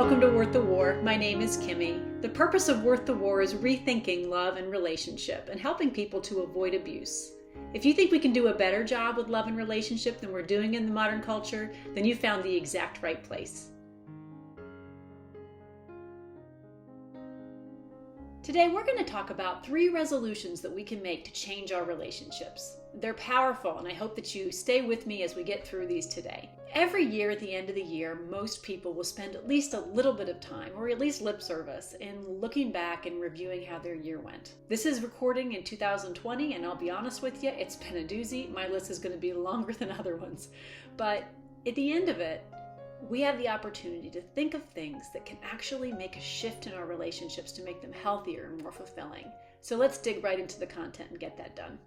Welcome to Worth the War. My name is Kimmy. The purpose of Worth the War is rethinking love and relationship and helping people to avoid abuse. If you think we can do a better job with love and relationship than we're doing in the modern culture, then you found the exact right place. Today we're going to talk about 3 resolutions that we can make to change our relationships. They're powerful, and I hope that you stay with me as we get through these today. Every year at the end of the year, most people will spend at least a little bit of time, or at least lip service, in looking back and reviewing how their year went. This is recording in 2020, and I'll be honest with you, it's been a doozy. My list is going to be longer than other ones. But at the end of it, we have the opportunity to think of things that can actually make a shift in our relationships to make them healthier and more fulfilling. So let's dig right into the content and get that done.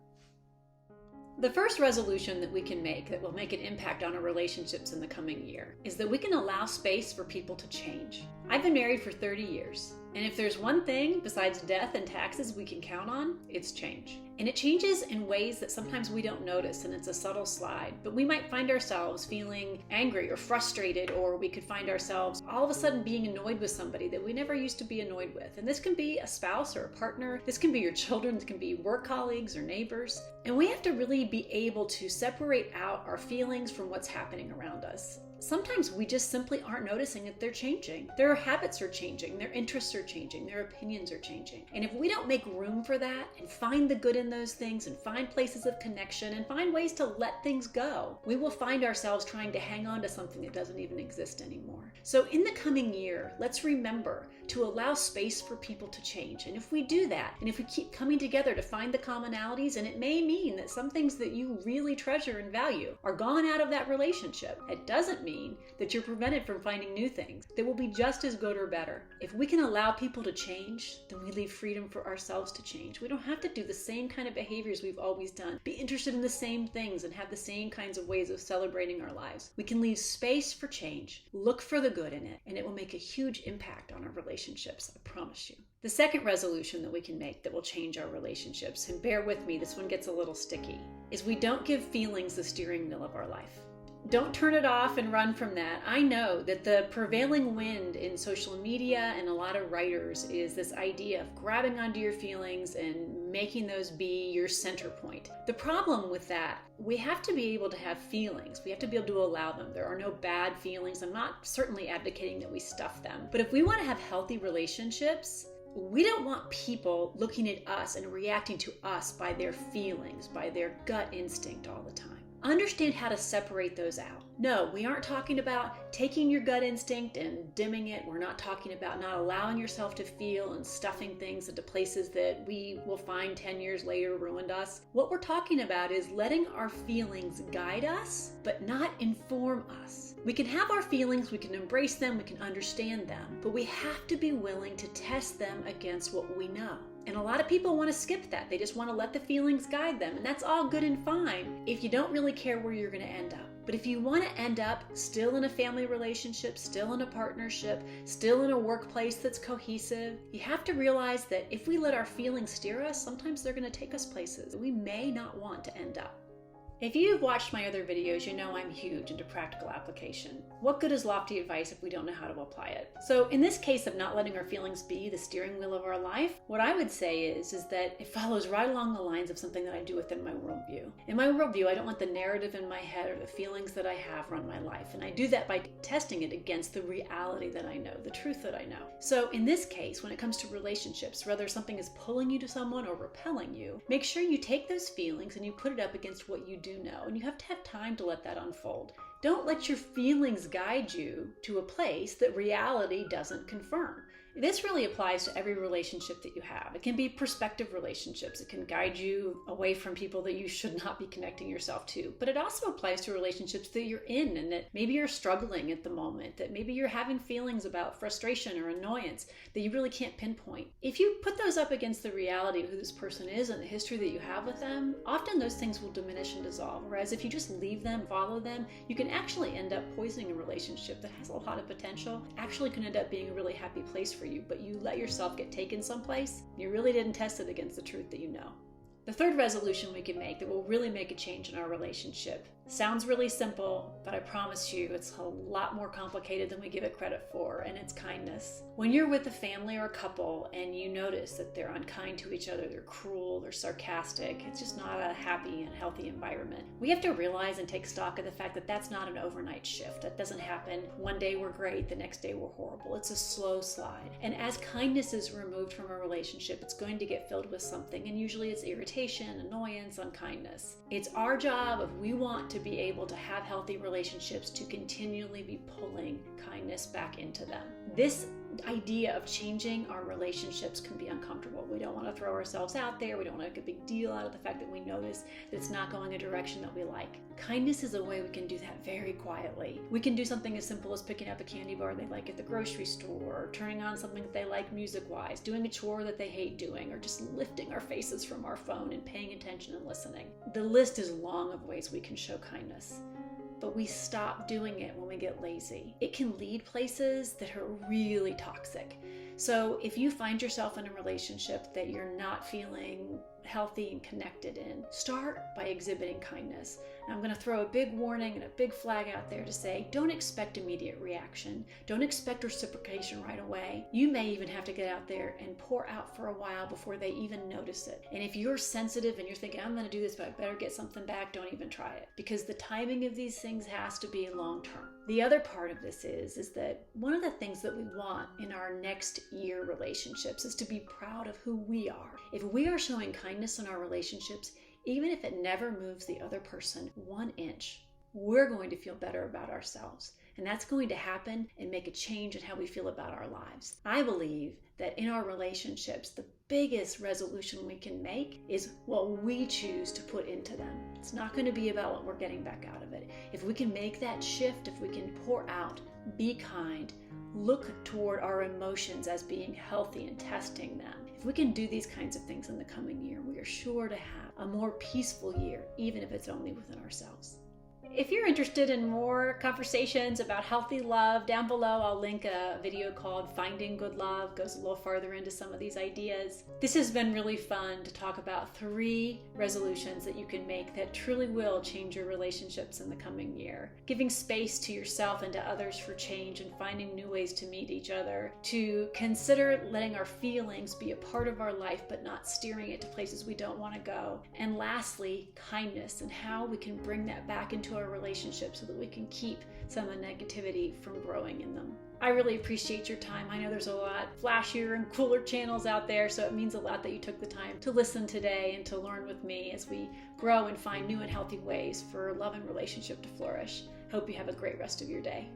The first resolution that we can make that will make an impact on our relationships in the coming year is that we can allow space for people to change. I've been married for 30 years, and if there's one thing besides death and taxes we can count on, it's change. And it changes in ways that sometimes we don't notice, and it's a subtle slide. But we might find ourselves feeling angry or frustrated, or we could find ourselves all of a sudden being annoyed with somebody that we never used to be annoyed with. And this can be a spouse or a partner. This can be your children. This can be work colleagues or neighbors. And we have to really be able to separate out our feelings from what's happening around us. Sometimes we just simply aren't noticing that they're changing. Their habits are changing, their interests are changing, their opinions are changing. And if we don't make room for that and find the good in those things and find places of connection and find ways to let things go, we will find ourselves trying to hang on to something that doesn't even exist anymore. So in the coming year, let's remember to allow space for people to change. And if we do that, and if we keep coming together to find the commonalities, and it may mean that some things that you really treasure and value are gone out of that relationship, it doesn't mean that you're prevented from finding new things that will be just as good or better. If we can allow people to change, then we leave freedom for ourselves to change. We don't have to do the same kind of behaviors we've always done, be interested in the same things, and have the same kinds of ways of celebrating our lives. We can leave space for change, look for the good in it, and it will make a huge impact on our relationships, I promise you. The second resolution that we can make that will change our relationships, and bear with me, this one gets a little sticky, is we don't give feelings the steering wheel of our life. Don't turn it off and run from that. I know that the prevailing wind in social media and a lot of writers is this idea of grabbing onto your feelings and making those be your center point. The problem with that, we have to be able to have feelings. We have to be able to allow them. There are no bad feelings. I'm not certainly advocating that we stuff them. But if we want to have healthy relationships, we don't want people looking at us and reacting to us by their feelings, by their gut instinct all the time. Understand how to separate those out. No, we aren't talking about taking your gut instinct and dimming it. We're not talking about not allowing yourself to feel and stuffing things into places that we will find 10 years later ruined us. What we're talking about is letting our feelings guide us, but not inform us. We can have our feelings, we can embrace them, we can understand them, but we have to be willing to test them against what we know. And a lot of people want to skip that. They just want to let the feelings guide them. And that's all good and fine if you don't really care where you're going to end up. But if you want to end up still in a family relationship, still in a partnership, still in a workplace that's cohesive, you have to realize that if we let our feelings steer us, sometimes they're going to take us places we may not want to end up. If you've watched my other videos, you know I'm huge into practical application. What good is lofty advice if we don't know how to apply it? So in this case of not letting our feelings be the steering wheel of our life, what I would say is that it follows right along the lines of something that I do within my worldview. In my worldview, I don't let the narrative in my head or the feelings that I have run my life. And I do that by testing it against the reality that I know, the truth that I know. So in this case, when it comes to relationships, whether something is pulling you to someone or repelling you, make sure you take those feelings and you put it up against what you do know, and you have to have time to let that unfold. Don't let your feelings guide you to a place that reality doesn't confirm. This really applies to every relationship that you have. It can be prospective relationships. It can guide you away from people that you should not be connecting yourself to. But it also applies to relationships that you're in and that maybe you're struggling at the moment, that maybe you're having feelings about frustration or annoyance that you really can't pinpoint. If you put those up against the reality of who this person is and the history that you have with them, often those things will diminish and dissolve. Whereas if you just leave them, follow them, you can actually end up poisoning a relationship that has a lot of potential, actually can end up being a really happy place for you, but you let yourself get taken someplace, you really didn't test it against the truth that you know. The third resolution we can make that will really make a change in our relationship sounds really simple, but I promise you it's a lot more complicated than we give it credit for, and it's kindness. When you're with a family or a couple and you notice that they're unkind to each other, they're cruel, they're sarcastic, it's just not a happy and healthy environment. We have to realize and take stock of the fact that that's not an overnight shift. That doesn't happen. One day we're great, the next day we're horrible. It's a slow slide. And as kindness is removed from a relationship, it's going to get filled with something, and usually it's irritation, annoyance, unkindness. It's our job, if we want to be able to have healthy relationships, to continually be pulling kindness back into them. This idea of changing our relationships can be uncomfortable. We don't want to throw ourselves out there. We don't want to make a big deal out of the fact that we notice that it's not going a direction that we like. Kindness is a way we can do that very quietly. We can do something as simple as picking up a candy bar they like at the grocery store, or turning on something that they like music-wise, doing a chore that they hate doing, or just lifting our faces from our phone and paying attention and listening. The list is long of ways we can show kindness, but we stop doing it when we get lazy. It can lead places that are really toxic. So if you find yourself in a relationship that you're not feeling healthy and connected in, start by exhibiting kindness. And I'm going to throw a big warning and a big flag out there to say, don't expect immediate reaction. Don't expect reciprocation right away. You may even have to get out there and pour out for a while before they even notice it. And if you're sensitive and you're thinking, I'm going to do this, but I better get something back, don't even try it. Because the timing of these things has to be long term. The other part of this is that one of the things that we want in our next year relationships is to be proud of who we are. If we are showing kindness in our relationships, even if it never moves the other person 1 inch, we're going to feel better about ourselves. And that's going to happen and make a change in how we feel about our lives. I believe that in our relationships, the biggest resolution we can make is what we choose to put into them. It's not going to be about what we're getting back out of it. If we can make that shift, if we can pour out, be kind, look toward our emotions as being healthy and testing them. If we can do these kinds of things in the coming year, we are sure to have a more peaceful year, even if it's only within ourselves. If you're interested in more conversations about healthy love, down below I'll link a video called Finding Good Love. Goes a little farther into some of these ideas. This has been really fun to talk about 3 resolutions that you can make that truly will change your relationships in the coming year. Giving space to yourself and to others for change, and finding new ways to meet each other. To consider letting our feelings be a part of our life but not steering it to places we don't want to go. And lastly, kindness, and how we can bring that back into our relationships so that we can keep some of the negativity from growing in them. I really appreciate your time. I know there's a lot flashier and cooler channels out there, so it means a lot that you took the time to listen today and to learn with me as we grow and find new and healthy ways for love and relationship to flourish. Hope you have a great rest of your day.